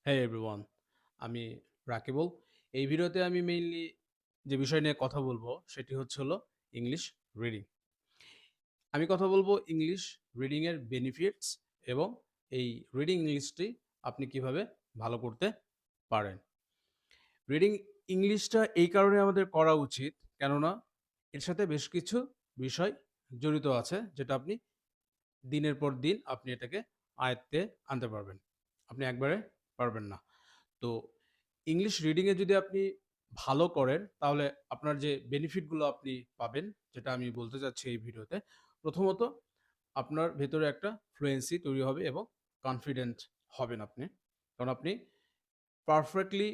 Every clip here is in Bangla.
হ্যাঁ এভরিওয়ান, আমি রাকিবুল। এই ভিডিওতে আমি মেইনলি যে বিষয় নিয়ে কথা বলবো সেটি হচ্ছে হলো ইংলিশ রিডিং। আমি কথা বলবো ইংলিশ রিডিং এর বেনিফিটস এবং এই রিডিং ইংলিশটি আপনি কিভাবে ভালো করতে পারেন। রিডিং ইংলিশটা এই কারণে আমাদের করা উচিত, কেননা এর সাথে বেশ কিছু বিষয় জড়িত আছে যেটা আপনি দিনের পর দিন আপনি এটাকে আয়ত্তে আনতে পারবেন। আপনি একবারে পারবেন না। তো ইংলিশ রিডিং এ যদি আপনি ভালো করেন তাহলে আপনার যে বেনিফিট গুলো আপনি পাবেন, যেটা আমি বলতে চাচ্ছি এই ভিডিওতে। প্রথমত আপনার ভেতরে একটা ফ্লুয়েন্সি তৈরি হবে এবং কনফিডেন্ট হবেন আপনি। কারণ আপনি পারফেক্টলি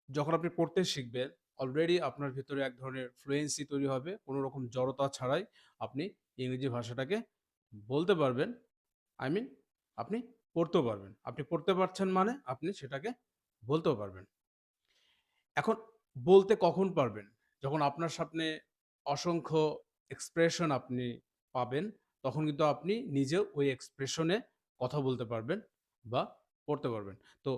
যখন আপনি পড়তে শিখবেন, অলরেডি আপনার ভেতরে এক ধরনের ফ্লুয়েন্সি তৈরি হবে। কোনো রকম জড়তা ছাড়াই আপনি ইংরেজি ভাষাটাকে বলতে পারবেন। আই মিন আপনি পড়তেও পারবেন। আপনি পড়তে পারছেন মানে আপনি সেটাকে বলতেও পারবেন। এখন বলতে কখন পারবেন? যখন আপনার সামনে অসংখ্য এক্সপ্রেশন আপনি পাবেন, তখন কিন্তু আপনি নিজেও ওই এক্সপ্রেশনে কথা বলতে পারবেন বা পড়তে পারবেন। তো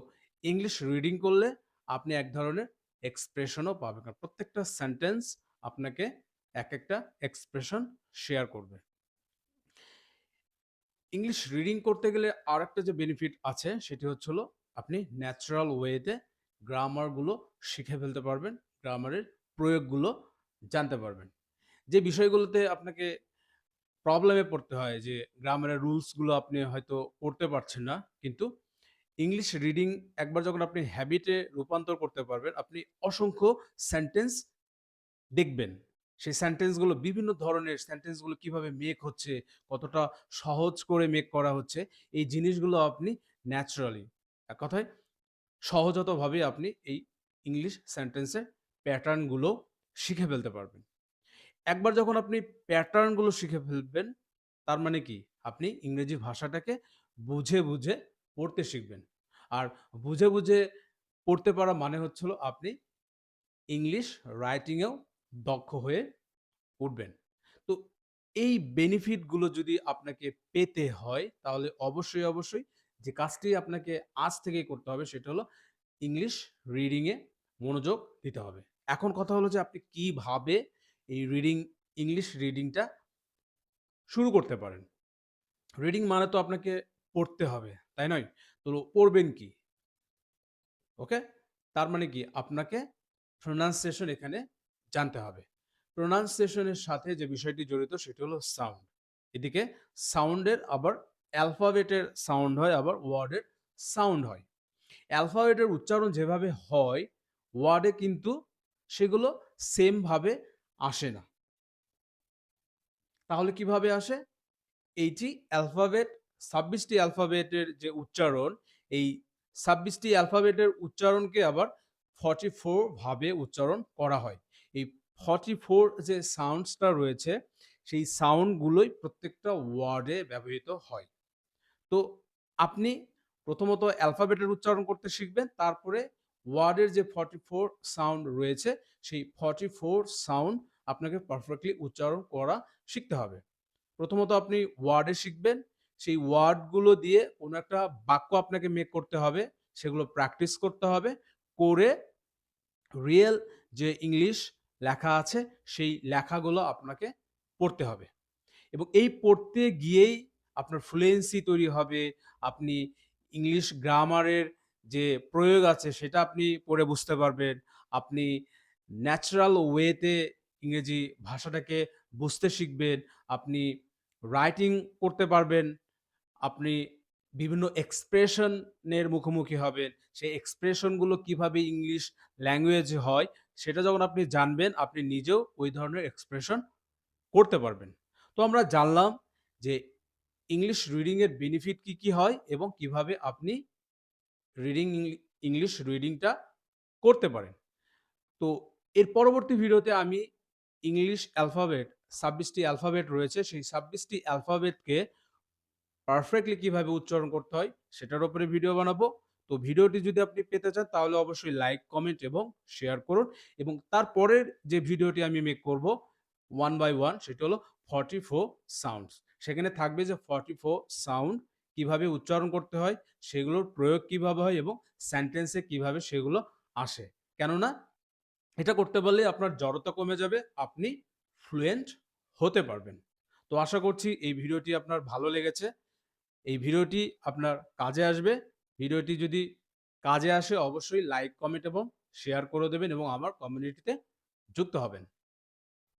ইংলিশ রিডিং করলে আপনি এক ধরনের এক্সপ্রেশনও পাবেন। কারণ প্রত্যেকটা সেন্টেন্স আপনাকে একেকটা এক্সপ্রেশন শেয়ার করবে। ইংলিশ রিডিং করতে গেলে আরেকটা যে বেনিফিট আছে সেটি হচ্ছে হলো আপনি ন্যাচারাল ওয়েতে গ্রামারগুলো শিখে ফেলতে পারবেন, গ্রামারের প্রয়োগগুলো জানতে পারবেন। যে বিষয়গুলোতে আপনাকে প্রবলেমে পড়তে হয়, যে গ্রামারের রুলসগুলো আপনি হয়তো পড়তে পারছেন না, কিন্তু ইংলিশ রিডিং একবার যখন আপনি হ্যাবিটে রূপান্তর করতে পারবেন, আপনি অসংখ্য সেন্টেন্স দেখবেন। সেই সেন্টেন্সগুলো বিভিন্ন ধরনের সেন্টেন্সগুলো কিভাবে মেক হচ্ছে, কতটা সহজ করে মেক করা হচ্ছে, এই জিনিসগুলো আপনি ন্যাচারালি, এক কথায় সহজাতভাবে আপনি এই ইংলিশ সেন্টেন্সের প্যাটার্নগুলো শিখে ফেলতে পারবেন। একবার যখন আপনি প্যাটার্নগুলো শিখে ফেলবেন, তার মানে কি? আপনি ইংরেজি ভাষাটাকে বুঝে, বুঝে পড়তে শিখবেন। আর বুঝে, বুঝে পড়তে পারা মানে হচ্ছে হলো আপনি ইংলিশ রাইটিং এও দক্ষ হয়ে উঠবেন। তো এই বেনিফিট গুলো যদি আপনাকে পেতে হয় তাহলে অবশ্যই, অবশ্যই যে কাজটি আপনাকে আজ থেকেই করতে হবে সেটা হলো ইংলিশ রিডিং এ মনোযোগ দিতে হবে। এখন কথা হলো যে আপনি কিভাবে এই ইংলিশ রিডিংটা শুরু করতে পারেন। রিডিং মানে তো আপনাকে পড়তে হবে, তাই নয়? তো পড়বেন কি? ওকে? তার মানে কি? আপনাকে প্রনাউন্সিয়েশন এখানে জানতে হবে। প্রনাউন্সিয়েশন এর সাথে যে বিষয়টি জড়িত সেটি হলো সাউন্ড। এদিকে সাউন্ডের আবার অ্যালফাবেটের সাউন্ড হয়, আবার ওয়ার্ডের সাউন্ড হয়। অ্যালফাবেটের উচ্চারণ যেভাবে হয়, ওয়ার্ডে কিন্তু সেগুলো সেম ভাবে আসে না। তাহলে কিভাবে আসে? এইটি অ্যালফাবেট ২৬ টি অ্যালফাবেটের যে উচ্চারণ, এই ২৬ টি অ্যালফাবেটের উচ্চারণকে আবার 44 ভাবে উচ্চারণ করা হয়। এই 44 যে সাউন্ডসটা রয়েছে, সেই সাউন্ডগুলোই প্রত্যেকটা ওয়ার্ডে ব্যবহৃত হয়। তো আপনি প্রথমত অ্যালফাবেটের উচ্চারণ করতে শিখবেন, তারপরে ওয়ার্ডের যে 44 সাউন্ড রয়েছে, সেই 44 সাউন্ড আপনাকে পারফেক্টলি উচ্চারণ করা শিখতে হবে। প্রথমত আপনি ওয়ার্ডে শিখবেন। সেই ওয়ার্ডগুলো দিয়ে কোনো একটা বাক্য আপনাকে মেক করতে হবে। সেগুলো প্র্যাকটিস করতে হবে। করে রিয়েল যে ইংলিশ লেখা আছে, সেই লেখাগুলো আপনাকে পড়তে হবে। এবং এই পড়তে গিয়েই আপনার ফ্লুয়েন্সি তৈরি হবে। আপনি ইংলিশ গ্রামারের যে প্রয়োগ আছে সেটা আপনি পড়ে বুঝতে পারবেন। আপনি ন্যাচারাল ওয়েতে ইংরেজি ভাষাটাকে বুঝতে শিখবেন। আপনি রাইটিং করতে পারবেন। আপনি বিভিন্ন এক্সপ্রেশন এর মুখোমুখি হবেন। সেই এক্সপ্রেশন গুলো কিভাবে ইংলিশ ল্যাঙ্গুয়েজে হয় সেটা যখন আপনি জানবেন, আপনি নিজেও ওই ধরনের এক্সপ্রেশন করতে পারবেন। তো আমরা জানলাম যে ইংলিশ রিডিং এর বেনিফিট কি, কি হয় এবং কিভাবে আপনি রিডিং ইংলিশ রিডিংটা করতে পারেন। তো এর পরবর্তী ভিডিওতে আমি ইংলিশ অ্যালফাবেট ২৬ টি অ্যালফাবেট রয়েছে, সেই ২৬ টি অ্যালফাবেটকে পারফেক্টলি কিভাবে উচ্চারণ করতে হয় সেটার উপরে ভিডিও বানাবো। তো ভিডিওটি যদি আপনি পেতে চান তাহলে অবশ্যই লাইক, কমেন্ট এবং শেয়ার করুন। এবং তারপরের যে ভিডিওটি আমি মেক করব 1 বাই 1 সেটা হলো 44 সাউন্ডস। সেখানে থাকবে যে 44 সাউন্ড কিভাবে উচ্চারণ করতে হয়, সেগুলোর প্রয়োগ কিভাবে হয় এবং সেন্টেন্সে কিভাবে সেগুলো আসে। কেননা এটা করতে পারলে আপনার জড়তা কমে যাবে, আপনি ফ্লুয়েন্ট হতে পারবেন। তো আশা করছি এই ভিডিওটি আপনার ভালো লেগেছে। এই ভিডিওটি আপনার কাজে আসবে। ভিডিওটি যদি কাজে আসে অবশ্যই লাইক, কমেন্ট এবং শেয়ার করে দেবেন এবং আমার কমিউনিটিতে যুক্ত হবেন।